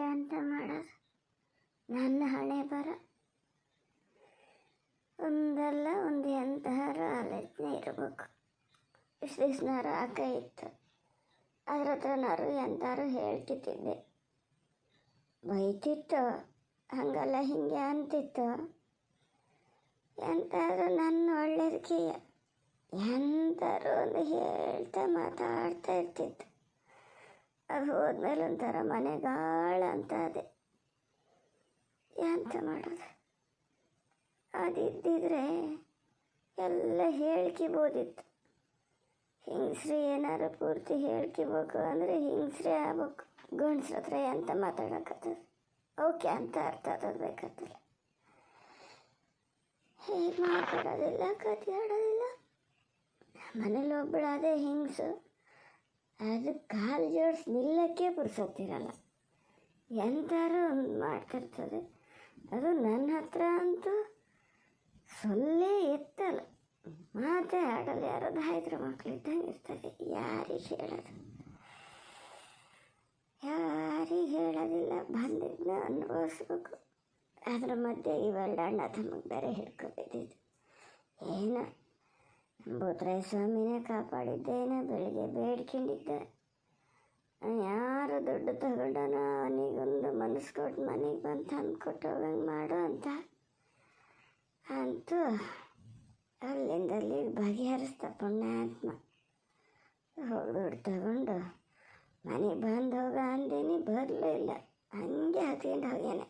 ಎಂತ ಮಾಡೋದು, ನನ್ನ ಹಣೆ ಬರ. ಒಂದಲ್ಲ ಒಂದು ಎಂತಾರು ಆಲೋಚನೆ ಇರಬೇಕು. ಇಷ್ಟು ದಿವ್ಸನಾರು ಆಕ ಇತ್ತು, ಅದ್ರ ಹತ್ರನಾರು ಎಂತಾರು ಹೇಳ್ತಿದ್ದೆ, ಬೈತಿತ್ತು, ಹಂಗಲ್ಲ ಹಿಂಗೆ ಅಂತಿತ್ತು. ಎಂತಾದ್ರು ನನ್ನ ಒಳ್ಳೇದಕ್ಕೆ ಎಂತಾರು ಒಂದು ಹೇಳ್ತಾ ಮಾತಾಡ್ತಾ ಇರ್ತಿತ್ತು. ಅದು ಹೋದ್ಮೇಲೆ ಒಂಥರ ಮನೆಗಾಳ ಅಂತ ಅದೇ. ಎಂತ ಮಾಡೋದು, ಅದಿದ್ದಿದ್ರೆ ಎಲ್ಲ ಹೇಳ್ಕಿಬೋದಿತ್ತು. ಹಿಂಗ್ಸ್ರಿ ಏನಾರು ಪೂರ್ತಿ ಹೇಳ್ಕಿಬೇಕು ಅಂದರೆ ಹಿಂಗ್ಸ್ರಿ ಆಗ್ಬೇಕು. ಗಂಡ್ಸ್ರ ಹತ್ರ ಎಂತ ಮಾತಾಡೋಕ್ಕತ್ತದ, ಓಕೆ ಅಂತ ಅರ್ಥ ಆಗೋದು ಬೇಕಾಗ್ತಲ್ಲ. ಹೀಗೆ ಮಾತಾಡೋದಿಲ್ಲ, ಕತೆ ಆಡೋದಿಲ್ಲ. ಮನೇಲಿ ಒಬ್ಬಳಾದೆ ಹಿಂಗ್ಸು, ಅದು ಕಾಲು ಜೋಡಿಸಿ ನಿಲ್ಲಕ್ಕೆ ಪುರ್ಸೊತ್ತಿರಲ್ಲ, ಎಂತಾರು ಒಂದು ಮಾಡ್ತಿರ್ತದೆ. ಅದು ನನ್ನ ಹತ್ರ ಅಂತೂ ಸೊಲ್ಲೇ ಎತ್ತಲ್ಲ, ಮಾತೇ ಆಡಲ್ಲ. ಯಾರಾದ್ರು ಹಾಯ್ದ್ರ ಮಕ್ಕಳಿದ್ದಂಗೆ ಇರ್ತದೆ. ಯಾರಿಗೆ ಹೇಳೋದು, ಯಾರಿಗೆ ಹೇಳೋದಿಲ್ಲ. ಬಂದಿದ್ದನ್ನ ಅನುಭವಿಸ್ಬೇಕು. ಅದ್ರ ಮಧ್ಯೆ ಇವೆಲ್ಲ ಅಣ್ಣ ತಮಗೆ ಬೇರೆ ಹಿಡ್ಕೊಬಿದ್ದಿದ್ದು. ಏನೋ ಭೂತರಾಯ ಸ್ವಾಮಿನೇ ಕಾಪಾಡಿದ್ದೇನೋ. ಬೆಳಿಗ್ಗೆ ಬೇಡ್ಕೊಂಡಿದ್ದೆ, ಯಾರು ದುಡ್ಡು ತಗೊಂಡನೋ ಅವನಿಗೊಂದು ಮನಸ್ಸು ಕೊಟ್ಟು ಮನೆಗೆ ಬಂದು ತಂದು ಕೊಟ್ಟು ಹೋಗಂಗೆ ಮಾಡು ಅಂತ ಅಂತೂ ಅಲ್ಲಿಂದಲ್ಲಿ ಬಗೆಹರಿಸ್ತಾ ಪುಣ್ಯಾತ್ಮ. ಹೋಗಿ ದುಡ್ಡು ತಗೊಂಡು ಮನೆಗೆ ಬಂದು ಹೋಗ ಅಂದೇನಿ, ಬರಲಿಲ್ಲ, ಹಂಗೆ ಹತ್ಕೊಂಡು ಹೋಗ್ಯಾನೆ.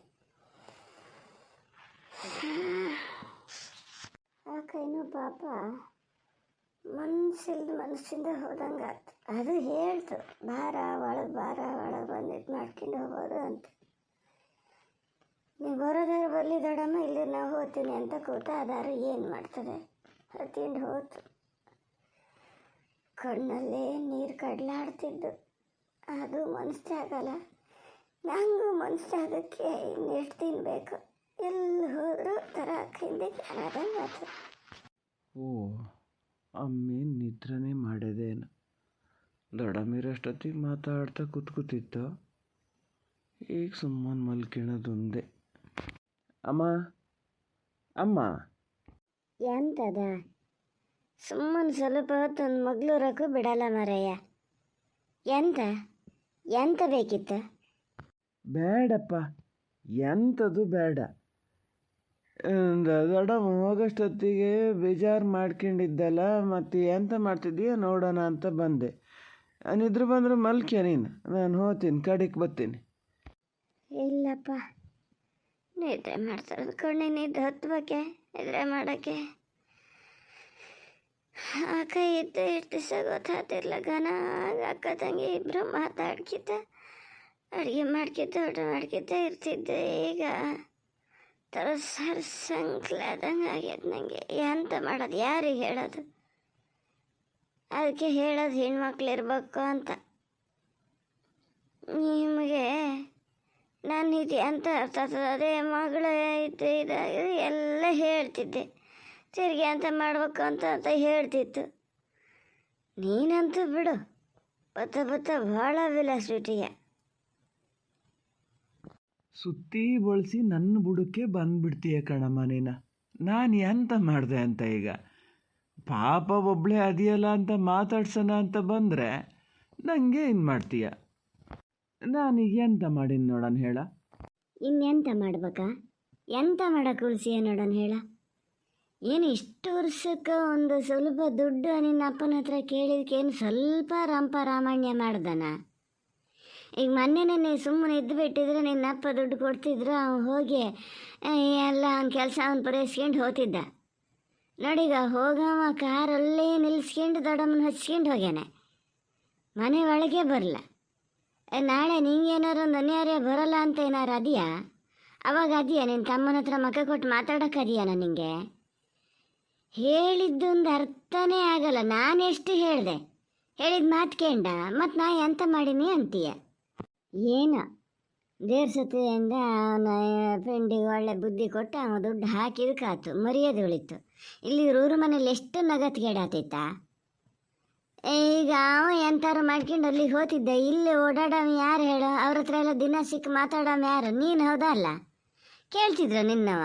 ಆ ಕೈನೂ ಪಾಪ ಮನಸ್ಸಿಂದ ಹೋದಂಗೆ ಆಯ್ತು. ಅದು ಹೇಳ್ತು, ಭಾರ ಒಳಗೆ ಬಂದಿದ್ದು ಮಾಡ್ಕೊಂಡು ಹೋಗೋದು ಅಂತ. ನೀವು ಬರೋದಾರು ಬರಲಿ ದೊಡ್ಡಮ್ಮ, ಇಲ್ಲಿ ನಾವು ಹೋಗ್ತೀನಿ ಅಂತ ಕೂತ ಅದಾರು ಏನು ಮಾಡ್ತದೆ, ಹತ್ತಿಂಡು ಹೋತು. ಕಣ್ಣಲ್ಲೇ ನೀರು ಕಡ್ಲಾಡ್ತಿದ್ದು. ಅದು ಮನಸ್ಸಾಗಲ್ಲ, ನನಗೂ ಮನಸ್ಸಾಗಕ್ಕೆ ಇನ್ನೆಷ್ಟು ತಿನ್ನಬೇಕು. ಎಲ್ಲಿ ಹೋದರೂ ತರ ಹಿಂದೆ ಆದಂಗೆ ಆಯ್ತು. ಓ, ಅಮ್ಮೇನು ನಿದ್ರನೇ ಮಾಡೋದೇನು. ದೊಡ್ಡಮ್ಮಿರಷ್ಟೊತ್ತಿಗೆ ಮಾತಾಡ್ತಾ ಕೂತಿತ್ತು. ಈಗ ಸುಮ್ಮನೆ ಮಲ್ಕೊಳ್ಳೋದೊಂದೇ. ಅಮ್ಮ ಎಂತದ ಸುಮ್ಮನೆ ಸ್ವಲ್ಪ ಹೊತ್ತು ಒಂದು ಮಗ್ಳೂರಕ್ಕೂ ಬಿಡಲ್ಲ ಮಾರಯ್ಯ. ಎಂತ ಬೇಕಿತ್ತು? ಬೇಡಪ್ಪ, ಎಂಥದ್ದು ಬೇಡ. ದೊಡ್ಡಮ್ಮ ಹೋಗೋಷ್ಟೊತ್ತಿಗೆ ಬೇಜಾರು ಮಾಡ್ಕೊಂಡಿದ್ದಲ್ಲ, ಮತ್ತು ಎಂತ ಮಾಡ್ತಿದ್ದೀಯ ನೋಡೋಣ ಅಂತ ಬಂದೆ. ನಿದ್ರೆ ಬಂದರೆ ಮಲ್ಕ್ಯ ನೀನು, ನಾನು ಹೋಗ್ತೀನಿ, ಕಡೆಗೆ ಬರ್ತೀನಿ. ಇಲ್ಲಪ್ಪ, ನಿದ್ರೆ ಮಾಡ್ತಾರೆ ಕಣ್ಣಿ ನಿದ್ದೆ ಹತ್ಬೇಕೆ, ನಿದ್ರೆ ಮಾಡೋಕ್ಕೆ ಅಕ್ಕ ಇದ್ದು ಎಷ್ಟು ದಿವಸ ಗೊತ್ತಾಗ್ತಿರ್ಲ. ಘನ ಅಕ್ಕ ತಂಗಿ ಇಬ್ಬರು ಮಾತಾಡ್ಕಿದ್ದ, ಅಡುಗೆ ಮಾಡ್ಕಿದ್ದ, ಊಟ ಮಾಡ್ಕಿದ್ದ ಇರ್ತಿದ್ದೆ. ಈಗ ಥರ ಸಂಕ್ಲಾದಂಗೆ ಆಗ್ಯದ ನನಗೆ. ಎಂತ ಮಾಡೋದು, ಯಾರಿಗೆ ಹೇಳೋದು? ಅದಕ್ಕೆ ಹೇಳೋದು ಹೆಣ್ಮಕ್ಳು ಇರಬೇಕು ಅಂತ. ನಿಮಗೆ ನಾನು ಇದು ಎಂತ ಅರ್ಥ ಆಗ್ತದೆ, ಅದೇ ಮಗಳು ಇದು ಎಲ್ಲ ಹೇಳ್ತಿದ್ದೆ. ತಿರುಗಿ ಅಂತ ಮಾಡ್ಬೇಕು ಅಂತ ಹೇಳ್ತಿತ್ತು. ನೀನಂತೂ ಬಿಡು, ಬತ್ತ ಭಾಳ ವಿಲಾಸಿಟಿಯ. ಸುತ್ತಿ ಬಳಸಿ ನನ್ನ ಬುಡಕ್ಕೆ ಬಂದುಬಿಡ್ತೀಯ ಕಣಮ್ಮ ನೀನು. ನಾನು ಎಂತ ಮಾಡಿದೆ ಅಂತ ಈಗ? ಪಾಪ ಒಬ್ಬಳೇ ಅದೆಯಲ್ಲ ಅಂತ ಮಾತಾಡ್ಸೋಣ ಅಂತ ಬಂದರೆ ನನಗೆ ಏನು ಮಾಡ್ತೀಯ? ನಾನೀಗ ಎಂತ ಮಾಡೀನಿ ನೋಡೋಣ ಹೇಳ. ಇನ್ನೆಂತ ಮಾಡ್ಬೇಕಾ? ಎಂತ ಮಾಡಕ್ಕೆ ಉಳಿಸಿಯ ನೋಡೋಣ ಹೇಳ. ಏನು ಇಷ್ಟು ವರ್ಷಕ್ಕೆ ಒಂದು ಸ್ವಲ್ಪ ದುಡ್ಡು ನಿನ್ನ ಅಪ್ಪನ ಹತ್ರ ಕೇಳಿದಕ್ಕೇನು ಸ್ವಲ್ಪ ರಾಮಾಯಣ ಮಾಡ್ದನ? ಈಗ ಮೊನ್ನೆನೇ ಸುಮ್ಮನೆ ಇದ್ದು ಬಿಟ್ಟಿದ್ರೆ ನಿನ್ನ ಅಪ್ಪ ದುಡ್ಡು ಕೊಡ್ತಿದ್ರು, ಅವ್ನು ಹೋಗಿ ಎಲ್ಲ ಅವ್ನ ಕೆಲಸ ಅವ್ನು ಪೂರೈಸ್ಕೊಂಡು ಹೋಗ್ತಿದ್ದ. ನೋಡೀಗ ಹೋಗವ ಕಾರಲ್ಲೇ ನಿಲ್ಲಿಸ್ಕೊಂಡು ದೊಡ್ಡಮ್ಮನ ಹಚ್ಕೊಂಡು ಹೋಗ್ಯಾನೆ, ಮನೆ ಒಳಗೆ ಬರಲ್ಲ. ನಾಳೆ ನಿಂಗೇನಾರು ಒಂದು ಅನ್ಯಾರ್ಯ ಬರೋಲ್ಲ ಅಂತ ಏನಾರು ಅದೆಯಾ? ಅವಾಗ ಅದೆಯಾ ನಿನ್ನ ತಮ್ಮನ ಹತ್ರ ಮಕ್ಕ ಕೊಟ್ಟು ಮಾತಾಡೋಕೆ ಅದೆಯಾ ನನಗೆ? ಹೇಳಿದ್ದೊಂದು ಅರ್ಥನೇ ಆಗಲ್ಲ. ನಾನೆಷ್ಟು ಹೇಳಿದೆ, ಹೇಳಿದ ಮಾತು ಕೇಂಡ ಮತ್ತು ನಾ ಎಂತ ಮಾಡೀನಿ ಅಂತೀಯ? ಏನು ದೇವ್ರ ಸತಿಯಿಂದ ಅವನ ಫ್ರೆಂಡಿಗೆ ಒಳ್ಳೆ ಬುದ್ಧಿ ಕೊಟ್ಟು ಅವನು ದುಡ್ಡು ಹಾಕಿದಕ್ಕಾಯ್ತು, ಮರ್ಯಾದೆ ಉಳಿತು. ಇಲ್ಲಿ ಊರು ಮನೇಲಿ ಎಷ್ಟು ನಗತ್ಗೇಡಾತೈತಾ? ಈಗ ಅವ ಎಂತಾರು ಮಾಡ್ಕೊಂಡು ಅಲ್ಲಿಗೆ ಹೋತಿದ್ದೆ, ಇಲ್ಲಿ ಓಡಾಡವ ಯಾರು ಹೇಳು? ಅವ್ರ ಹತ್ರ ಎಲ್ಲ ದಿನ ಸಿಕ್ಕ ಮಾತಾಡವ ಯಾರು? ನೀನು ಹೌದಾ ಅಲ್ಲ? ಕೇಳ್ತಿದ್ರು ನಿನ್ನವ,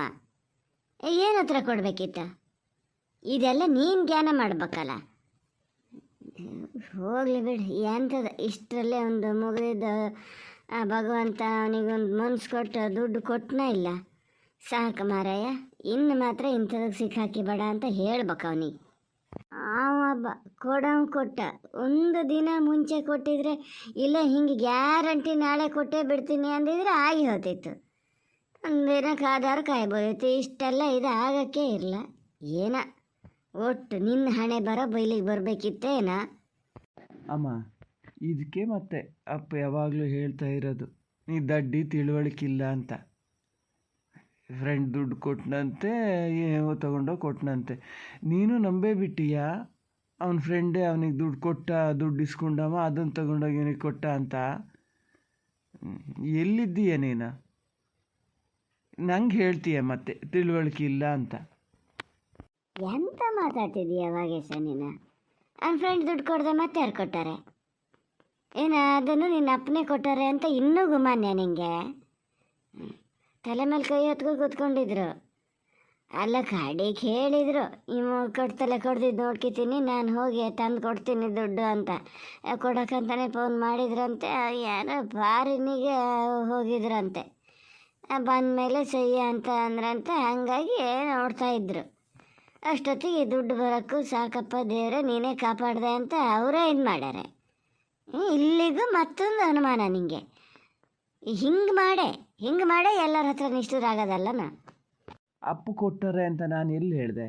ಏನು ಹತ್ರ ಕೊಡ್ಬೇಕಿತ್ತ? ಇದೆಲ್ಲ ನೀನು ಜ್ಞಾನ ಮಾಡ್ಬೇಕಲ್ಲ. ಹೋಗ್ಲಿ ಬಿಡು, ಎಂಥದ ಇಷ್ಟರಲ್ಲೇ ಒಂದು ಮುಗಿದ ಭಗವಂತ ಅವನಿಗೊಂದು ಮನ್ಸು ಕೊಟ್ಟು ದುಡ್ಡು ಕೊಟ್ಟನ ಇಲ್ಲ, ಸಾಕು ಮಾರಾಯ. ಇನ್ನು ಮಾತ್ರ ಇಂಥದಕ್ಕೆ ಸಿಕ್ಕಾಕಿ ಬೇಡ ಅಂತ ಹೇಳ್ಬೇಕು ಅವನಿಗೆ. ಅವಬ್ಬ ಕೊಡವ್ ಕೊಟ್ಟ, ಒಂದು ದಿನ ಮುಂಚೆ ಕೊಟ್ಟಿದ್ರೆ, ಇಲ್ಲ ಹಿಂಗೆ ಗ್ಯಾರಂಟಿ ನಾಳೆ ಕೊಟ್ಟೇ ಬಿಡ್ತೀನಿ ಅಂದಿದ್ರೆ ಆಗಿ ಹೋಗ್ತಿತ್ತು. ಒಂದು ದಿನ ಕಾದಾರು ಕಾಯ್ಬೋದಿತ್ತು. ಇಷ್ಟೆಲ್ಲ ಇದು ಆಗಕ್ಕೆ ಇರಲ್ಲ. ಏನ ಒಟ್ಟು ನಿನ್ನ ಹಣೆ ಬರೋ ಬೈಲಿಗೆ ಬರಬೇಕಿತ್ತೇನ? ಅಮ್ಮ, ಇದಕ್ಕೆ ಮತ್ತೆ ಅಪ್ಪ ಯಾವಾಗಲೂ ಹೇಳ್ತಾ ಇರೋದು, ನೀ ದಡ್ಡಿ ತಿಳುವಳಿಕಿಲ್ಲ ಅಂತ. ಫ್ರೆಂಡ್ ದುಡ್ಡು ಕೊಟ್ಟನಂತೆ, ಏನೋ ತೊಗೊಂಡೋಗಿ ಕೊಟ್ಟನಂತೆ. ನೀನು ನಂಬೇ ಬಿಟ್ಟಿಯಾ ಅವನ ಫ್ರೆಂಡೇ ಅವನಿಗೆ ದುಡ್ಡು ಕೊಟ್ಟ, ದುಡ್ಡು ಇಸ್ಕೊಂಡವ, ಅದನ್ನು ತೊಗೊಂಡೋಗಿ ಇವನಿಗೆ ಕೊಟ್ಟ ಅಂತ. ಎಲ್ಲಿದ್ದೀಯ ನೀನು? ನಂಗೆ ಹೇಳ್ತೀಯ ಮತ್ತೆ ತಿಳುವಳಿಕೆ ಇಲ್ಲ ಅಂತ. ಎಂತ ಮಾತಾಡ್ತಿದ್ದೀಯ ವಾಗೇಶ ನೀನು? ನನ್ನ ಫ್ರೆಂಡ್ ದುಡ್ಡು ಕೊಡದೆ ಮತ್ತೆ ಯಾರು ಕೊಟ್ಟಾರೆ? ಏನು ಅದನ್ನು ನಿನ್ನ ಅಪ್ಪನೇ ಕೊಟ್ಟಾರೆ ಅಂತ ಇನ್ನೂ ಗುಮಾನ್ಯ ನಿಂಗೆ? ತಲೆ ಮೇಲೆ ಕೈ ಹೊತ್ಕೊ ಕೂತ್ಕೊಂಡಿದ್ರು. ಅಲ್ಲ ಕಡೆಗೆ ಹೇಳಿದರು, ಇವು ಕೊಡ್ತಲೆ ಕೊಡ್ದಿದ್ದು ನೋಡ್ಕೊತೀನಿ, ನಾನು ಹೋಗಿ ತಂದು ಕೊಡ್ತೀನಿ ದುಡ್ಡು ಅಂತ. ಕೊಡೋಕ್ಕಂತಾನೆ ಫೋನ್ ಮಾಡಿದ್ರಂತೆ. ಯಾರೋ ಫಾರಿನಿಗೆ ಹೋಗಿದ್ರಂತೆ. ಬಂದಮೇಲೆ ಸಹಿ ಅಂತ ಅಂದ್ರಂತೆ. ಹಾಗಾಗಿ ನೋಡ್ತಾಯಿದ್ರು. ಅಷ್ಟೊತ್ತಿಗೆ ದುಡ್ಡು ಬರೋಕ್ಕೂ ಸಾಕಪ್ಪ ದೇವ್ರೆ ನೀನೇ ಕಾಪಾಡಿದೆ ಅಂತ ಅವರೇ ಇದು ಮಾಡ್ಯಾರೆ. ಇಲ್ಲಿಗೂ ಮತ್ತೊಂದು ಅನುಮಾನ ನಿಂಗೆ. ಹಿಂಗೆ ಮಾಡೇ ಎಲ್ಲರ ಹತ್ರ ನಿಷ್ಠುರಾಗೋದಲ್ಲನ? ಅಪ್ಪು ಕೊಟ್ಟರೆ ಅಂತ ನಾನು ಎಲ್ಲಿ ಹೇಳಿದೆ?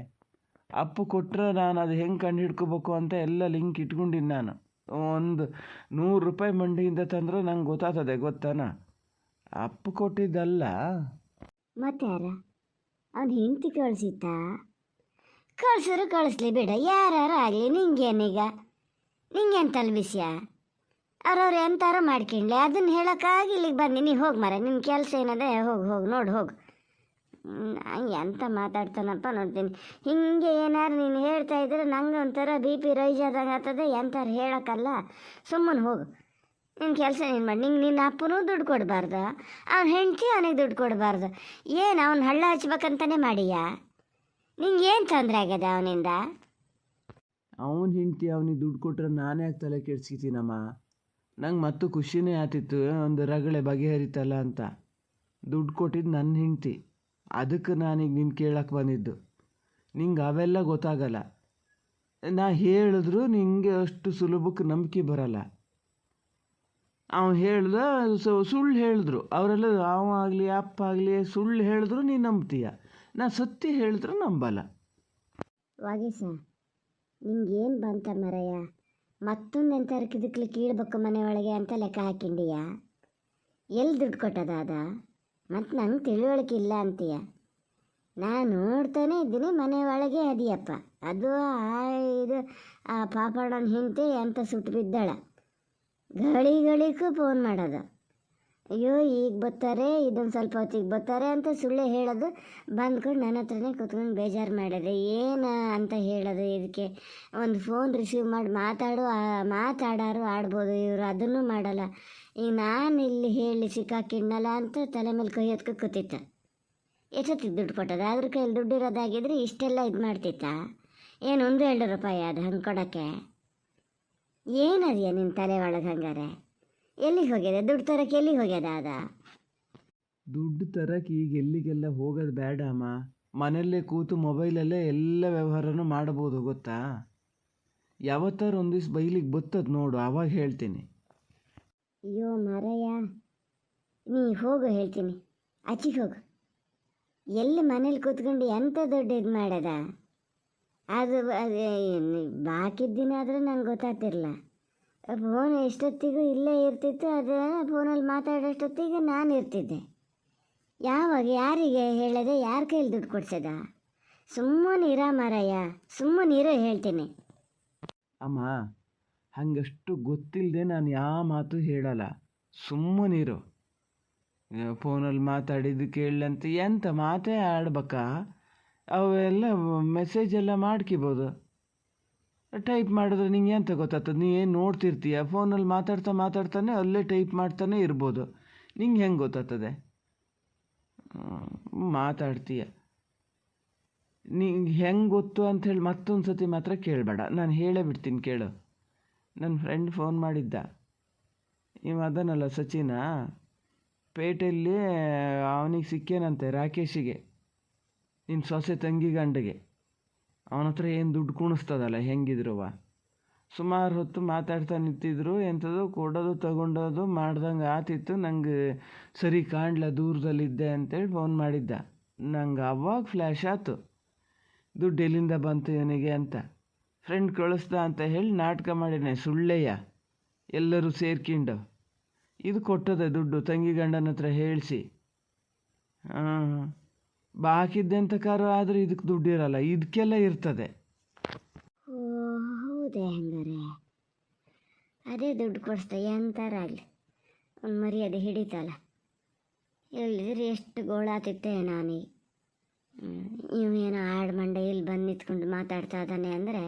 ಅಪ್ಪು ಕೊಟ್ಟರೆ ನಾನು ಅದು ಹೆಂಗೆ ಕಂಡು ಹಿಡ್ಕೋಬೇಕು ಅಂತ ಎಲ್ಲ ಲಿಂಕ್ ಇಟ್ಕೊಂಡಿನಿ ನಾನು. ಒಂದು 100 ರೂಪಾಯಿ ಮಂಡಿಯಿಂದ ತಂದ್ರೆ ನಂಗೆ ಗೊತ್ತಾಗ್ತದೆ, ಗೊತ್ತಾನ? ಅಪ್ಪು ಕೊಟ್ಟಿದ್ದಲ್ಲ. ಮತ್ತೆ ಯಾರ? ಅವ್ನು ಹೆಂಡತಿ ಕಳಿಸಿತ್ತಾ? ಕಳ್ಸಿದ್ರು ಕಳಿಸ್ಲಿ ಬಿಡ, ಯಾರು ಆಗಲಿ, ನಿಂಗೇನೀಗ? ನಿಂಗೇನು ತಲೆಬಿಸಿಯ? ಅವ್ರವ್ರು ಎಂತಾರು ಮಾಡ್ಕೊಂಡ್ಲಿ, ಅದನ್ನು ಹೇಳೋಕ್ಕಾಗಿ ಇಲ್ಲಿಗೆ ಬಂದು ನೀ ಹೋಗಿ ಮರ, ನಿನ್ನ ಕೆಲಸ ಏನದೆ, ಹೋಗಿ ನೋಡಿ ಹೋಗು. ಹಂಗೆ ಎಂತ ಮಾತಾಡ್ತಾನಪ್ಪ ನೋಡ್ತೀನಿ. ಹಿಂಗೆ ಏನಾರು ನೀನು ಹೇಳ್ತಾ ಇದ್ರೆ ನಂಗೆ ಒಂಥರ BP ರೈಸ್ ಆದಂಗೆ ಆಗ್ತದೆ. ಎಂತಾರು ಹೇಳೋಕ್ಕಲ್ಲ, ಸುಮ್ಮನೆ ಹೋಗು, ನಿನ್ನ ಕೆಲಸ ನೀನು ಮಾಡಿ. ನಿನ್ನ ಅಪ್ಪನೂ ದುಡ್ಡು ಕೊಡಬಾರ್ದು, ಅವ್ನ ಹೆಂಡತಿ ಅವನಿಗೆ ದುಡ್ಡು ಕೊಡಬಾರ್ದು. ಏನು ಅವ್ನು ಹಳ್ಳ ಹಚ್ಬೇಕಂತಾನೆ ಮಾಡಿಯಾ? ನಿಂಗೆ ಏನು ತೊಂದರೆ ಆಗ್ಯದ ಅವನಿಂದ? ಅವನ ಹೆಂಡತಿ ಅವನಿಗೆ ದುಡ್ಡು ಕೊಟ್ಟರೆ ನಾನೇ ಯಾಕೆ ತಲೆ ಕೆಡ್ಸ್ಕೊತೀನಮ್ಮ? ನಂಗೆ ಮತ್ತು ಖುಷಿನೇ ಆತಿತ್ತು, ಒಂದು ರಗಳೆ ಬಗೆಹರಿತಲ್ಲ ಅಂತ. ದುಡ್ಡು ಕೊಟ್ಟಿದ್ದು ನನ್ನ ಹೆಂಡತಿ, ಅದಕ್ಕೆ ನಾನೀಗ ನಿನ್ನ ಕೇಳಕ್ಕೆ ಬಂದಿದ್ದು. ನಿಂಗೆ ಅವೆಲ್ಲ ಗೊತ್ತಾಗಲ್ಲ. ನಾ ಹೇಳಿದ್ರು ನಿಂಗೆ ಅಷ್ಟು ಸುಲಭಕ್ಕೆ ನಂಬಿಕೆ ಬರಲ್ಲ. ಅವನು ಹೇಳ್ದ, ಸುಳ್ಳು ಹೇಳಿದ್ರು ಅವರೆಲ್ಲ, ಅವ ಆಗಲಿ ಅಪ್ಪ ಆಗಲಿ ಸುಳ್ಳು ಹೇಳಿದ್ರು ನೀನು ನಂಬ್ತೀಯ. ನಾ ಸತ್ಯ ಹೇಳಿದ್ರು ನಂಬಲ್ಲ. ವಾಗೀಸ, ನಿಂಗೇನು ಬಂತ ಮರಯ್ಯ? ಮತ್ತೊಂದು ಎಂಥಾರು ಕಿದಕ್ಲಿ ಕೀಳ್ಬೇಕು ಮನೆ ಒಳಗೆ ಅಂತ ಲೆಕ್ಕ ಹಾಕಿಂಡಿಯ? ಎಲ್ಲಿ ದುಡ್ಡು ಕೊಟ್ಟದ ಅದ? ಮತ್ತು ನಂಗೆ ತಿಳುವಳಿಕೆ ಇಲ್ಲ ಅಂತೀಯ. ನಾನು ನೋಡ್ತಾನೆ ಇದ್ದೀನಿ ಮನೆ ಒಳಗೆ ಅದೀಯಪ್ಪ. ಅದು ಇದು ಆ ಪಾಪಣ್ಣನ ಹಿಂತೆ ಅಂತ ಸುಟ್ಟು ಬಿದ್ದಾಳ. ಗಳಿಗಳಿಗೂ ಫೋನ್ ಮಾಡೋದು, ಅಯ್ಯೋ ಈಗ ಬರ್ತಾರೆ, ಇದೊಂದು ಸ್ವಲ್ಪ ಹೊತ್ತಿಗೆ ಬರ್ತಾರೆ ಅಂತ ಸುಳ್ಳೆ ಹೇಳೋದು. ಬಂದ್ಕೊಂಡು ನನ್ನ ಹತ್ರನೇ ಕೂತ್ಕೊಂಡು ಬೇಜಾರು ಮಾಡೋದು. ಏನು ಅಂತ ಹೇಳೋದು? ಇದಕ್ಕೆ ಒಂದು ಫೋನ್ ರಿಸೀವ್ ಮಾಡಿ ಮಾತಾಡಾರು ಆಡ್ಬೋದು, ಇವರು ಅದನ್ನು ಮಾಡಲ್ಲ. ಈಗ ನಾನು ಇಲ್ಲಿ ಹೇಳಿ ಸಿಕ್ಕಾಕಿಣ್ಣಲ್ಲ ಅಂತ ತಲೆ ಮೇಲೆ ಕೈ ಹೊತ್ಕೊ ಕೂತಿತ್ತ. ಎಷ್ಟೊತ್ತಿಗೆ ದುಡ್ಡು ಕೊಟ್ಟದ? ಅದ್ರ ಕೈಯಲ್ಲಿ ದುಡ್ಡು ಇರೋದಾಗಿದ್ರೆ ಇಷ್ಟೆಲ್ಲ ಇದು ಮಾಡ್ತಿತ್ತ? ಏನು 1-2 ರೂಪಾಯಿ ಅದು ಹಂಗೆ ಕೊಡೋಕ್ಕೆ? ಏನದೆಯಾ ನಿನ್ನ ತಲೆ ಒಳಗೆ? ಹಂಗಾರೆ ಎಲ್ಲಿಗೆ ಹೋಗ್ಯದ ದುಡ್ಡು ತರಕ್ಕೆ? ಎಲ್ಲಿಗೆ ಹೋಗ್ಯದ ಅದ? ದುಡ್ಡು ತರಕ್ಕೆ ಈಗ ಎಲ್ಲಿಗೆಲ್ಲ ಹೋಗೋದು ಬೇಡ ಅಮ್ಮ. ಮನೆಯಲ್ಲೇ ಕೂತು ಮೊಬೈಲಲ್ಲೇ ಎಲ್ಲ ವ್ಯವಹಾರನೂ ಮಾಡ್ಬೋದು, ಗೊತ್ತಾ? ಯಾವತ್ತಾರು ಒಂದು ದಿವ್ಸ ಬೈಲಿಗೆ ಬರ್ತದೆ ನೋಡು, ಆವಾಗ ಹೇಳ್ತೀನಿ. ಅಯ್ಯೋ ಮಾರಯ್ಯ, ನೀ ಹೋಗು ಹೇಳ್ತೀನಿ, ಆಚಿಗೆ ಹೋಗು. ಎಲ್ಲಿ ಮನೇಲಿ ಕೂತ್ಕೊಂಡು ಎಂಥ ದೊಡ್ಡ ಇದು ಮಾಡ್ಯದ ಅದು? ಬಾಕಿದ್ದ ದಿನ ಆದರೆ ನಂಗೆ ಗೊತ್ತಾಗ್ತಿರಲ್ಲ. ಫೋನ್ ಎಷ್ಟೊತ್ತಿಗೂ ಇಲ್ಲೇ ಇರ್ತಿತ್ತು. ಅದು ಫೋನಲ್ಲಿ ಮಾತಾಡೋಷ್ಟೊತ್ತಿಗೆ ನಾನು ಇರ್ತಿದ್ದೆ. ಯಾವಾಗ ಯಾರಿಗೆ ಹೇಳದೆ? ಯಾರ ಕೈಯಲ್ಲಿ ದುಡ್ಡು ಕೊಡ್ಸದ? ಸುಮ್ಮನಿರ ಮಾರಯ್ಯ, ಸುಮ್ಮನಿರೋ ಹೇಳ್ತೀನಿ. ಅಮ್ಮ, ಹಂಗಷ್ಟು ಗೊತ್ತಿಲ್ಲದೆ ನಾನು ಯಾವ ಮಾತು ಹೇಳಲ್ಲ, ಸುಮ್ಮನಿರು. ಫೋನಲ್ಲಿ ಮಾತಾಡಿದ್ದು ಕೇಳಂತ ಎಂಥ ಮಾತೇ ಆಡ್ಬೇಕಾ? ಅವೆಲ್ಲ ಮೆಸೇಜೆಲ್ಲ ಮಾಡ್ಕೋಬೋದು. ಟೈಪ್ ಮಾಡಿದ್ರೆ ನಿಂಗೆ ಎಂತ ಗೊತ್ತಾಗ್ತದೆ? ನೀ ಏನು ನೋಡ್ತಿರ್ತೀಯ? ಫೋನಲ್ಲಿ ಮಾತಾಡ್ತಾನೆ ಅಲ್ಲೇ ಟೈಪ್ ಮಾಡ್ತಾನೆ ಇರ್ಬೋದು. ನಿಂಗೆ ಹೆಂಗೆ ಗೊತ್ತಾಗ್ತದೆ? ಮಾತಾಡ್ತೀಯ. ನಿಂಗೆ ಹೆಂಗೆ ಗೊತ್ತು ಅಂಥೇಳಿ ಮತ್ತೊಂದು ಸತಿ ಮಾತ್ರ ಕೇಳಬೇಡ. ನಾನು ಹೇಳೇ ಬಿಡ್ತೀನಿ ಕೇಳು. ನನ್ನ ಫ್ರೆಂಡ್ ಫೋನ್ ಮಾಡಿದ್ದ. ಇವ ಅದನ್ನಲ್ಲ ಸಚಿನ, ಪೇಟೆಯಲ್ಲಿ ಅವನಿಗೆ ಸಿಕ್ಕೇನಂತೆ, ರಾಕೇಶಿಗೆ, ನಿನ್ನ ಸೊಸೆ ತಂಗಿ ಗಂಡಿಗೆ. ಅವನ ಹತ್ರ ಏನು ದುಡ್ಡು ಕುಣಿಸ್ತದಲ್ಲ ಹೆಂಗಿದ್ರುವ. ಸುಮಾರು ಹೊತ್ತು ಮಾತಾಡ್ತಾ ನಿಂತಿದ್ರು. ಎಂಥದ್ದು ಕೊಡೋದು ತಗೊಂಡೋದು ಮಾಡ್ದಂಗೆ ಆತಿತ್ತು. ನಂಗೆ ಸರಿ ಕಾಣಲ, ದೂರದಲ್ಲಿದ್ದೆ ಅಂತೇಳಿ ಫೋನ್ ಮಾಡಿದ್ದ. ನಂಗೆ ಅವಾಗ ಫ್ಲ್ಯಾಶ್ ಆಯ್ತು, ದುಡ್ಡು ಎಲ್ಲಿಂದ ಬಂತು ಇವನಿಗೆ ಅಂತ. ಫ್ರೆಂಡ್ ಕಳಿಸ್ದ ಅಂತ ಹೇಳಿ ನಾಟಕ ಮಾಡಿದೆ, ಸುಳ್ಳೆಯ ಎಲ್ಲರೂ ಸೇರ್ಕೊಂಡು. ಇದು ಕೊಟ್ಟದೆ ದುಡ್ಡು ತಂಗಿ ಗಂಡನ ಹತ್ರ ಹೇಳಿಸಿ. ಬಾಕಿದ್ದಂಥ ಕಾರು ಆದರೆ ಇದಕ್ಕೆ ದುಡ್ಡು ಇರಲ್ಲ, ಇದಕ್ಕೆಲ್ಲ ಇರ್ತದೆ. ಓ ಹೌದೇ? ಹಂಗಾರೆ ಅದೇ ದುಡ್ಡು ಕೊಡಿಸ್ದೆ ಎಂತಾರಾಗಲಿ ಒಂದು ಮರ್ಯಾದೆ ಹಿಡಿತಲ್ಲ. ಹೇಳಿದ್ರೆ ಎಷ್ಟು ಗೋಳಾತಿತ್ತೆ ನಾನೀಗ. ಇವೇನೋ ಆಡ್ ಮಂಡೆ ಇಲ್ಲಿ ಬಂದು ನಿಂತ್ಕೊಂಡು ಮಾತಾಡ್ತಾ ಇದ್ದಾನೆ ಅಂದರೆ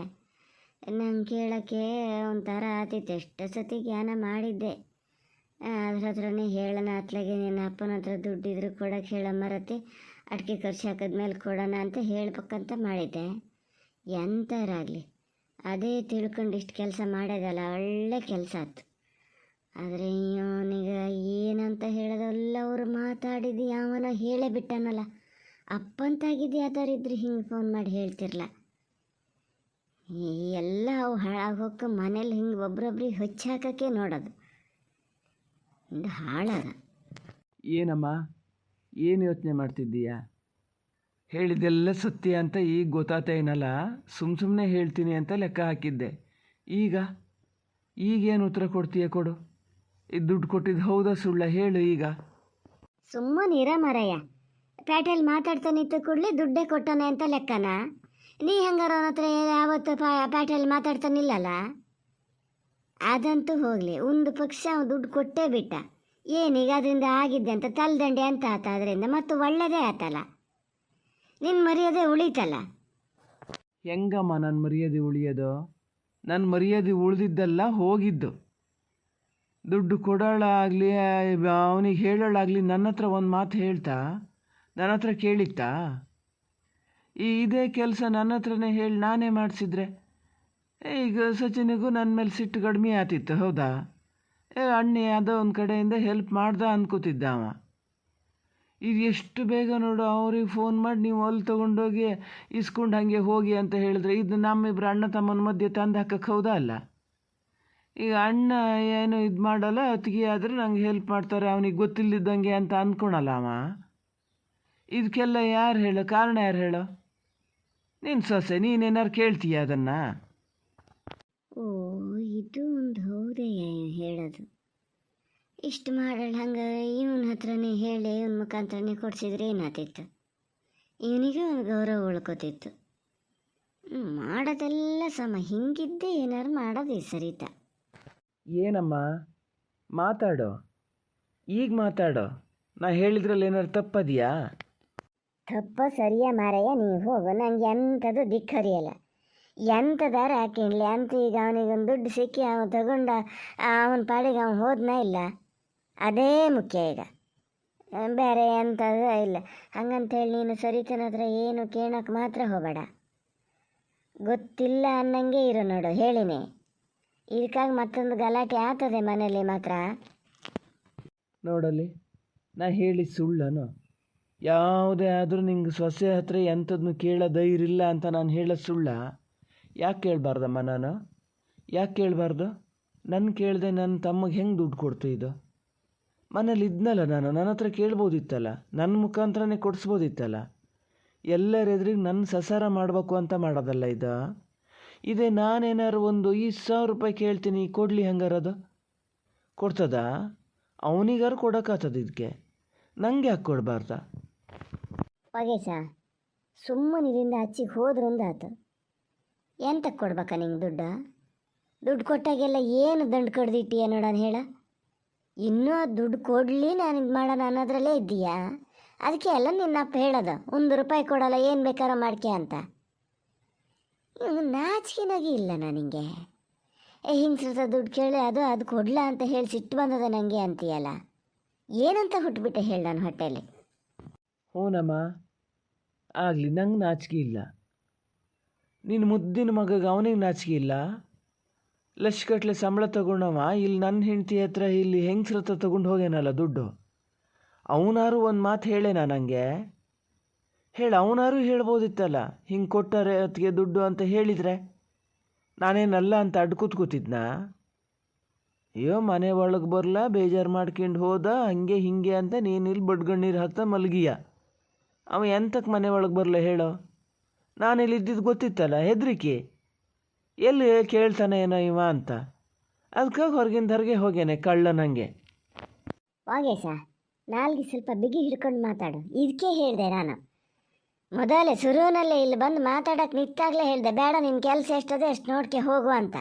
ನಂಗೆ ಕೇಳೋಕ್ಕೆ ಒಂಥರ ಆತಿತ್ತು. ಎಷ್ಟು ಸತಿ ಜ್ಞಾನ ಮಾಡಿದ್ದೆ. ಅದ್ರ ಹತ್ರನೇ ಹೇಳೋಣ ಅತ್ಲಾಗೆ, ನಿನ್ನ ಅಪ್ಪನ ಹತ್ರ ದುಡ್ಡಿದ್ರು ಕೊಡೋಕ್ಕೆ ಹೇಳೋ ಮರತಿ, ಅಡಿಕೆ ಖರ್ಚು ಹಾಕಿದ್ಮೇಲೆ ಕೊಡೋಣ ಅಂತ ಹೇಳ್ಬೇಕಂತ ಮಾಡಿದ್ದೆ. ಎಂಥರಾಗಲಿ ಅದೇ ತಿಳ್ಕೊಂಡು ಇಷ್ಟು ಕೆಲಸ ಮಾಡೋದಲ್ಲ, ಒಳ್ಳೆ ಕೆಲಸ ಆಯ್ತು. ಆದರೆ ಅವನಿಗೆ ಏನಂತ ಹೇಳೋದಲ್ಲ, ಅವರು ಮಾತಾಡಿದ್ದು ಯಾವನ ಹೇಳೇ ಬಿಟ್ಟನಲ್ಲ. ಅಪ್ಪಂತಾಗಿದ್ದು ಯಾವ್ದಾರು ಇದ್ರೆ ಹಿಂಗೆ ಫೋನ್ ಮಾಡಿ ಹೇಳ್ತಿರ್ಲ. ಎಲ್ಲ ಅವು ಹಾಳಾಗಿ ಹೋಗಿ ಮನೇಲಿ ಹಿಂಗೆ ಒಬ್ರೊಬ್ರಿಗೆ ಹೊಚ್ಚಿ ಹಾಕೋಕ್ಕೆ ನೋಡೋದು. ಇದು ಹಾಳದ. ಏನಮ್ಮ, ಏನು ಯೋಚನೆ ಮಾಡ್ತಿದ್ದೀಯಾ? ಹೇಳಿದ್ದೆಲ್ಲ ಸತ್ಯ ಅಂತ ಈಗ ಗೊತ್ತಾತೇನಲ್ಲ. ಸುಮ್ಮನೆ ಹೇಳ್ತೀನಿ ಅಂತ ಲೆಕ್ಕ ಹಾಕಿದ್ದೆ. ಈಗೇನು ಉತ್ತರ ಕೊಡ್ತೀಯ? ಕೊಡು. ಇದು ದುಡ್ಡು ಕೊಟ್ಟಿದ್ದು ಹೌದಾ ಸುಳ್ಳ ಹೇಳು ಈಗ. ಸುಮ್ಮನಿರ ಮರಯ್ಯ. ಪೇಟೆಯಲ್ಲಿ ಮಾತಾಡ್ತಾ ನಿಂತ ಕೂಡಲೇ ದುಡ್ಡೇ ಕೊಟ್ಟಾನೆ ಅಂತ ಲೆಕ್ಕನ? ನೀ ಹಂಗಾರ ಅವನ ಹತ್ರ ಯಾವತ್ತು ಪೇಟೆಯಲ್ಲಿ ಮಾತಾಡ್ತಾನಿಲ್ಲಲ್ಲ. ಅದಂತೂ ಹೋಗಲಿ, ಒಂದು ಪಕ್ಷ ಅವನು ದುಡ್ಡು ಕೊಟ್ಟೇ ಬಿಟ್ಟ. ಏನೀಗ ಅದರಿಂದ ಆಗಿದ್ದೆ ಅಂತ ತಲೆದಂಡೆ ಅಂತ ಆತ, ಅದರಿಂದ ಮತ್ತು ಒಳ್ಳೆಯದೇ ಆತಲ್ಲ, ನಿನ್ನ ಮರ್ಯಾದೆ ಉಳಿತಲ್ಲ. ಹೆಂಗಮ್ಮ ನನ್ನ ಮರ್ಯಾದೆ ಉಳಿಯೋದು? ನನ್ನ ಮರ್ಯಾದೆ ಉಳಿದಿದ್ದಲ್ಲ ಹೋಗಿದ್ದು. ದುಡ್ಡು ಕೊಡೋಳಾಗಲಿ ಅವನಿಗೆ ಹೇಳೋಳಾಗಲಿ ನನ್ನ ಹತ್ರ ಒಂದು ಮಾತು ಹೇಳ್ತಾ? ನನ್ನ ಹತ್ರ ಕೇಳಿತ್ತಾ? ಇದೇ ಕೆಲಸ ನನ್ನ ಹತ್ರನೇ ಹೇಳಿ ನಾನೇ ಮಾಡಿಸಿದ್ರೆ ಈಗ ಸಚಿನಿಗೂ ನನ್ನ ಮೇಲೆ ಸಿಟ್ಟು ಕಡಿಮೆ ಆತಿತ್ತು, ಹೌದಾ? ಅಣ್ಣ ಯಾವುದೋ ಒಂದು ಕಡೆಯಿಂದ ಹೆಲ್ಪ್ ಮಾಡ್ದ ಅಂದ್ಕೋತಿದ್ದ ಅವ. ಇದು ಎಷ್ಟು ಬೇಗ ನೋಡು, ಅವ್ರಿಗೆ ಫೋನ್ ಮಾಡಿ ನೀವು ಅಲ್ಲಿ ತೊಗೊಂಡೋಗಿ ಇಸ್ಕೊಂಡು ಹಾಗೆ ಹೋಗಿ ಅಂತ ಹೇಳಿದ್ರೆ ಇದು ನಮ್ಮಿಬ್ಬರು ಅಣ್ಣ ತಮ್ಮನ ಮಧ್ಯೆ ತಂದು ಹಾಕಕ್ಕೆ ಹೌದಾ ಅಲ್ಲ? ಈಗ ಅಣ್ಣ ಏನು ಇದು ಮಾಡಲ್ಲ, ಅತ್ತಿಗೆ ಆದರೆ ನಂಗೆ ಹೆಲ್ಪ್ ಮಾಡ್ತಾರೆ ಅವನಿಗೆ ಗೊತ್ತಿಲ್ಲದಂಗೆ ಅಂತ ಅಂದ್ಕೊಳಲ್ಲ ಅವ. ಇದಕ್ಕೆಲ್ಲ ಯಾರು ಹೇಳೋ ಕಾರಣ? ಯಾರು ಹೇಳೋ? ನಿನ್ನ ಸೊಸೆ. ನೀನೇನಾರು ಕೇಳ್ತೀಯ ಅದನ್ನು? ಓ, ಇದು ಒಂದು ಹೌದೇ ಹೇಳೋದು. ಇಷ್ಟು ಮಾಡೋಣ ಹಂಗೆ ಇವನ ಹತ್ರನೇ ಹೇಳಿ ಇವನ ಮುಖಾಂತರನೇ ಕೊಡಿಸಿದ್ರೆ ಏನಾಗ್ತಿತ್ತು? ಇವನಿಗೆ ಒಂದು ಗೌರವ ಉಳ್ಕೋತಿತ್ತು. ಮಾಡೋದೆಲ್ಲ ಸಮ. ಹಿಂಗಿದ್ದೆ ಏನಾರು ಮಾಡೋದು ಸರಿತ. ಏನಮ್ಮ ಮಾತಾಡೋ, ಈಗ ಮಾತಾಡೋ. ನಾ ಹೇಳಿದ್ರಲ್ಲಿ ಏನಾರು ತಪ್ಪದೆಯಾ? ತಪ್ಪ ಸರಿಯಾ ಮಾರಯ್ಯ, ನೀವು ಹೋಗು. ನನಗೆ ಎಂಥದ್ದು ದಿಕ್ಕರಿಯಲ್ಲ. ಎಂಥದಾರ ಹಾಕಿಡ್ಲಿ ಅಂತ. ಈಗ ಅವನಿಗೊಂದು ದುಡ್ಡು ಸಿಕ್ಕಿ ಅವನು ತಗೊಂಡ ಅವನ ಪಾಡಿಗೆ ಅವನು ಹೋದ್ನ ಇಲ್ಲ, ಅದೇ ಮುಖ್ಯ. ಈಗ ಬೇರೆ ಎಂಥದ್ದು ಇಲ್ಲ. ಹಂಗಂತೇಳಿ ನೀನು ಸರಿತನ ಹತ್ರ ಏನು ಕೇಳೋಕೆ ಮಾತ್ರ ಹೋಗಬೇಡ. ಗೊತ್ತಿಲ್ಲ ಅನ್ನಂಗೆ ಇರು ನೋಡು, ಹೇಳಿನಿ. ಇದಕ್ಕಾಗಿ ಮತ್ತೊಂದು ಗಲಾಟೆ ಆಗ್ತದೆ ಮನೇಲಿ ಮಾತ್ರ. ನೋಡಲಿ, ನಾ ಹೇಳಿ ಸುಳ್ಳನು? ಯಾವುದೇ ಆದರೂ ನಿಂಗೆ ಸೊಸೆ ಹತ್ರ ಎಂಥದನ್ನು ಕೇಳೋ ಧೈರ್ಯ ಇಲ್ಲ ಅಂತ ನಾನು ಹೇಳೋದು ಸುಳ್ಳ? ಯಾಕೆ ಕೇಳಬಾರ್ದಮ್ಮ ನಾನು? ಯಾಕೆ ಕೇಳಬಾರ್ದು? ನನ್ನ ಕೇಳಿದೆ ನನ್ನ ತಮ್ಮಗೆ ಹೆಂಗೆ ದುಡ್ಡು ಕೊಡ್ತು ಇದು? ಮನೇಲಿ ಇದ್ನಲ್ಲ ನಾನು, ನನ್ನ ಹತ್ರ ಕೇಳ್ಬೋದಿತ್ತಲ್ಲ, ನನ್ನ ಮುಖಾಂತರನೇ ಕೊಡಿಸ್ಬೋದಿತ್ತಲ್ಲ. ಎಲ್ಲರ ಎದುರಿಗೆ ನನ್ನ ಸಸಾರ ಮಾಡಬೇಕು ಅಂತ ಮಾಡೋದಲ್ಲ ಇದು. ಇದೇ ನಾನೇನಾರು ಒಂದು 20,000 ರೂಪಾಯಿ ಕೇಳ್ತೀನಿ, ಕೊಡಲಿ ಹಂಗಾರದು ಕೊಡ್ತದ? ಅವನಿಗಾರು ಕೊಡೋಕ್ಕಾಗ್ತದೆ, ಇದಕ್ಕೆ ನಂಗೆ ಯಾಕೆ ಕೊಡಬಾರ್ದ? ಪಗೇಶ, ಸುಮ್ಮನಿರಿಂದ ಹಚ್ಚಿಗೆ ಹೋದ್ರಿಂದ ಆತು. ಎಂತಕ್ಕೆ ಕೊಡ್ಬೇಕಾ ನಿಂಗೆ ದುಡ್ಡು? ದುಡ್ಡು ಕೊಟ್ಟಾಗೆಲ್ಲ ಏನು ದಂಡು ಕಡ್ದಿಟ್ಟಿಯ ನೋಡೋಣ ಹೇಳ. ಇನ್ನೂ ದುಡ್ಡು ಕೊಡಲಿ ನಾನು ಇದು ಮಾಡೋಣ ಅನ್ನೋದ್ರಲ್ಲೇ ಇದ್ದೀಯಾ? ಅದಕ್ಕೆ ಎಲ್ಲ ನಿನ್ನಪ್ಪ ಹೇಳೋದು, 1 ರೂಪಾಯಿ ಕೊಡಲ್ಲ, ಏನು ಬೇಕಾರೋ ಮಾಡ್ಕೆ ಅಂತ. ಇವಾಗ ನಾಚಿಕೆನಾಗಿ ಇಲ್ಲ ನನಗೆ. ಹಿಂಗ್ಸ್ರದ ದುಡ್ಡು ಕೇಳಿ ಅದು ಕೊಡ್ಲಾ ಅಂತ ಹೇಳಿ ಸಿಟ್ಟು ಬಂದದ ನನಗೆ ಅಂತೀಯಲ್ಲ. ಏನಂತ ಹುಟ್ಟುಬಿಟ್ಟೆ ಹೇಳಿ ನನ್ನ ಹೊಟ್ಟೆಯಲ್ಲಿ. ಹ್ಞೂನಮ್ಮ, ಆಗಲಿ, ನಂಗೆ ನಾಚಿಕೆ ಇಲ್ಲ. ನಿನ್ನ ಮುದ್ದಿನ ಮಗಗೆ ಅವನಿಗೆ ನಾಚಿಕೆ ಇಲ್ಲ. ಲಕ್ಷಗಟ್ಟಲೆ ಸಂಬಳ ತಗೊಂಡವ ಇಲ್ಲಿ ನನ್ನ ಹೆಂಡತಿ ಹತ್ರ ಇಲ್ಲಿ ಹೆಂಗ್ಸ್ರ ಹತ್ರ ತಗೊಂಡು ಹೋಗ್ಯಾನಲ್ಲ ದುಡ್ಡು. ಅವನಾರು ಒಂದು ಮಾತು ಹೇಳೇನಾ ನನಗೆ? ಅವನಾರು ಹೇಳ್ಬೋದಿತ್ತಲ್ಲ, ಹಿಂಗೆ ಕೊಟ್ಟರೆ ಅದಕ್ಕೆ ದುಡ್ಡು ಅಂತ ಹೇಳಿದರೆ. ನಾನೇನಲ್ಲ ಅಂತ ಅಡ್ಕೂತ್ ಕೂತಿದ್ನಾ? ಅಯ್ಯೋ, ಮನೆ ಒಳಗೆ ಬರಲ್ಲ, ಬೇಜಾರು ಮಾಡ್ಕೊಂಡು ಹೋದ, ಹಂಗೆ ಹಿಂಗೆ ಅಂತ ನೀನು ಇಲ್ಲಿ ಬಡ್ಗಣ್ಣೀರು ಹತ್ತ ಮಲಗಿಯ. ಅವ ಎಂತಕ್ಕೆ ಮನೆ ಒಳಗೆ ಬರಲ್ಲ ಹೇಳೋ? ನಾನಿಲ್ಲಿ ಇದ್ದಿದ್ದು ಗೊತ್ತಿತ್ತಲ್ಲ, ಹೆದರಿಕೆ. ಎಲ್ಲಿ ಕೇಳ್ತಾನೆ ಏನೋ ಇವ ಅಂತ, ಅದಕ್ಕೆ ಹೊರಗೆ ಹೋಗ್ಯಾನೆ ಕಳ್ಳ ನನಗೆ. ವಾಗೇಶ, ನಾಲ್ಗೆ ಸ್ವಲ್ಪ ಬಿಗಿ ಹಿಡ್ಕೊಂಡು ಮಾತಾಡು. ಇದಕ್ಕೆ ಹೇಳಿದೆ ನಾನು ಮೊದಲೇ ಶುರುವಿನಲ್ಲೇ ಇಲ್ಲಿ ಬಂದು ಮಾತಾಡೋಕೆ ನಿಂತಾಗಲೇ ಹೇಳಿದೆ, ಬೇಡ ನಿನ್ನ ಕೆಲಸ ಎಷ್ಟದೆ ಅಷ್ಟು ನೋಡ್ಕೆ ಹೋಗು ಅಂತ.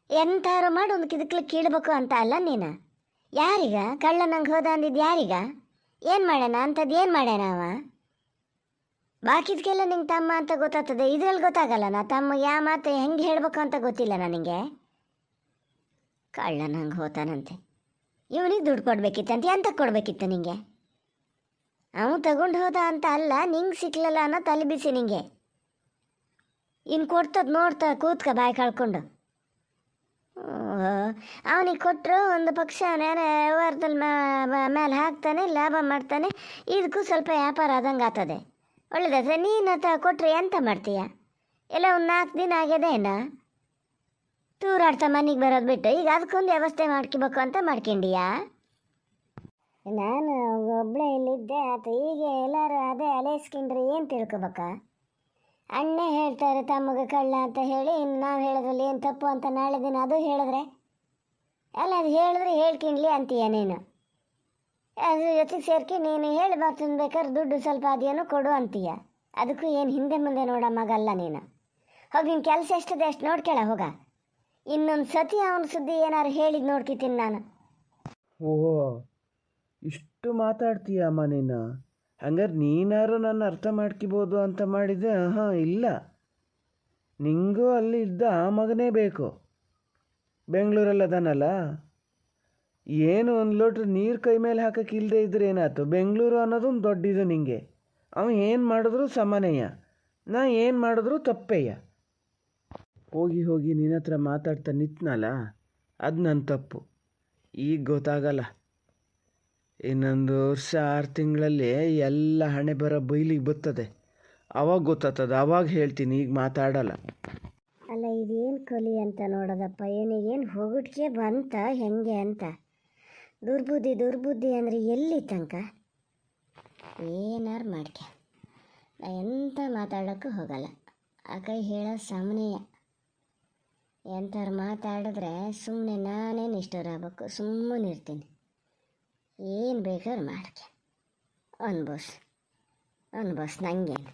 ಎಂತಾರು ಮಾಡಿ ಒಂದು ಕಿದಕ್ಲಿ ಕೀಳ್ಬೇಕು ಅಂತ ಅಲ್ಲ ನೀನು. ಯಾರೀಗ ಕಳ್ಳ ನಂಗೆ ಹೋದ ಅಂದಿದ್ದು? ಯಾರೀಗ? ಏನು ಮಾಡ್ಯಾನ ಅಂಥದ್ದು? ಏನು ಮಾಡ್ಯಾನ ಅವ? ಬಾಕಿದ್ಕೆಲ್ಲ ನಿಂಗೆ ತಮ್ಮ ಅಂತ ಗೊತ್ತಾಗ್ತದೆ, ಇದ್ರಲ್ಲಿ ಗೊತ್ತಾಗಲ್ಲ. ನಾ ತಮ್ಮ ಯಾವ ಮಾತು ಹೆಂಗೆ ಹೇಳ್ಬೇಕು ಅಂತ ಗೊತ್ತಿಲ್ಲ ನನಗೆ. ಕಳ್ಳ ನಂಗೆ ಹೋತಾನಂತೆ, ಇವನಿಗೆ ದುಡ್ಡು ಕೊಡ್ಬೇಕಿತ್ತಂತೆ. ಎಂತಕ್ಕೆ ಕೊಡಬೇಕಿತ್ತು ನಿಂಗೆ? ಅವನು ತಗೊಂಡು ಹೋದ ಅಂತ ಅಲ್ಲ, ನಿಂಗೆ ಸಿಕ್ಲಲ್ಲ ಅನ್ನೋ ತಲೆ ಬಿಸಿ ನಿಂಗೆ. ಇನ್ನು ಕೊಡ್ತದ ನೋಡ್ತಾ ಕೂತ್ಕ ಬಾಯಿ ಕಳ್ಕೊಂಡು. ಅವನಿಗೆ ಕೊಟ್ಟರು ಒಂದು ಪಕ್ಷ ವ್ಯವಹಾರದಲ್ಲಿ ಮೇಲೆ ಹಾಕ್ತಾನೆ, ಲಾಭ ಮಾಡ್ತಾನೆ, ಇದಕ್ಕೂ ಸ್ವಲ್ಪ ವ್ಯಾಪಾರ ಆದಂಗೆ ಆಗ್ತದೆ. ಒಳ್ಳೇದಾದ್ರೆ ನೀನು ಕೊಟ್ಟರೆ ಎಂತ ಮಾಡ್ತೀಯ? ಎಲ್ಲ ಒಂದು 4 ದಿನ ಆಗ್ಯದೇನ ತೂರಾಡ್ತಾ ಮನೆಗೆ ಬರೋದು ಬಿಟ್ಟು ಈಗ ಅದಕ್ಕೊಂದು ವ್ಯವಸ್ಥೆ ಮಾಡ್ಕೋಬೇಕು ಅಂತ ಮಾಡ್ಕೊಂಡಿಯಾ? ನಾನು ಒಬ್ಬಳೇ ಇಲ್ಲಿದ್ದೆ ಆತ, ಈಗ ಎಲ್ಲರೂ ಅದೇ ಅಲೇಸ್ಕೊಂಡ್ರೆ ಏನು ತಿಳ್ಕೊಬೇಕ? ಅಣ್ಣ ಹೇಳ್ತಾರೆ ತಮಗೆ ಕಳ್ಳ ಅಂತ ಹೇಳಿ, ಇನ್ನು ನಾವು ಹೇಳೋದ್ರಲ್ಲಿ ಏನು ತಪ್ಪು ಅಂತ ನಾಳೆ ದಿನ ಅದು ಹೇಳಿದ್ರೆ ಅಲ್ಲ, ಅದು ಹೇಳಿದ್ರೆ ಹೇಳ್ಕೊಂಡ್ಲಿ ಅಂತೀಯ ನೀನು. ಅದ್ರ ಜೊತೆಗೆ ಸೇರ್ಕೆ ನೀನು ಹೇಳಿ ಬರ್ತಂದು ಬೇಕಾದ್ರೆ ದುಡ್ಡು ಸ್ವಲ್ಪ ಅದೇನೋ ಕೊಡು ಅಂತೀಯ. ಅದಕ್ಕೂ ಏನು ಹಿಂದೆ ಮುಂದೆ ನೋಡೋ ಮಗಲ್ಲ ನೀನು. ಹೋಗಿ ನಿನ್ನ ಕೆಲಸ ಎಷ್ಟದೆ ಅಷ್ಟು ನೋಡ್ಕೊಳ್ಳ ಹೋಗ. ಇನ್ನೊಂದು ಸತಿ ಅವನ ಸುದ್ದಿ ಏನಾರು ಹೇಳಿದ್ ನೋಡ್ಕೊತೀನಿ ನಾನು. ಓಹೋ, ಇಷ್ಟು ಮಾತಾಡ್ತೀಯಮ್ಮ ನೀನು? ಹಂಗಾರೆ ನೀನಾರು ನನ್ನ ಅರ್ಥ ಮಾಡ್ಕೋಬೋದು ಅಂತ ಮಾಡಿದೆ? ಹಾಂ, ಇಲ್ಲ, ನಿಂಗೂ ಅಲ್ಲಿ ಇದ್ದ ಆ ಮಗನೇ ಬೇಕು. ಬೆಂಗಳೂರಲ್ಲದಾನಲ್ಲ, ಏನು ಒಂದು ಲೋಟ ನೀರು ಕೈ ಮೇಲೆ ಹಾಕಕ್ಕೆ ಇಲ್ಲದೆ ಇದ್ರೆ ಏನಾಯ್ತು? ಬೆಂಗಳೂರು ಅನ್ನೋದೊಂದು ದೊಡ್ಡಿದು ನಿಂಗೆ. ಅವ ಏನು ಮಾಡಿದ್ರು ಸಮಾನೆಯ, ನಾ ಏನು ಮಾಡಿದ್ರು ತಪ್ಪೇಯ. ಹೋಗಿ ನಿನ್ನ ಹತ್ರ ಮಾತಾಡ್ತಾ ನಿಂತ್ನಲ್ಲ, ಅದು ನನ್ನ ತಪ್ಪು. ಈಗ ಗೊತ್ತಾಗಲ್ಲ. ಇನ್ನೊಂದು ವರ್ಷ 6 ತಿಂಗಳಲ್ಲಿ ಎಲ್ಲ ಹಣೆ ಬರೋ ಬೈಲಿಗೆ ಬರ್ತದೆ, ಅವಾಗ ಗೊತ್ತಾಗ್ತದೆ, ಅವಾಗ ಹೇಳ್ತೀನಿ, ಈಗ ಮಾತಾಡಲ್ಲ. ಅಲ್ಲ, ಇದೇನು ಕಲಿ ಅಂತ ನೋಡೋದಪ್ಪ. ಇವನಿಗೇನು ಹೋಗುಟ್ಕೆ ಬಂತ ಹೆಂಗೆ ಅಂತ. ದುರ್ಬುದ್ಧಿ ಅಂದರೆ ಎಲ್ಲಿ ತನಕ? ಏನಾರು ಮಾಡ್ಕೆ ನಾ ಎಂತ ಮಾತಾಡೋಕ್ಕೂ ಹೋಗಲ್ಲ. ಆ ಕೈ ಹೇಳೋ ಸಾಮನೆಯ. ಎಂಥವ್ರು ಮಾತಾಡಿದ್ರೆ ಸುಮ್ಮನೆ ನಾನೇ ನಿಷ್ಠುರಾಗಬೇಕು, ಸುಮ್ಮನೆ ಇರ್ತೀನಿ. ಏನು ಬೇಕಾದ್ರು ಮಾಡ್ಕೆ ಅನ್ಬೋಸ್ ನಂಗೇನು.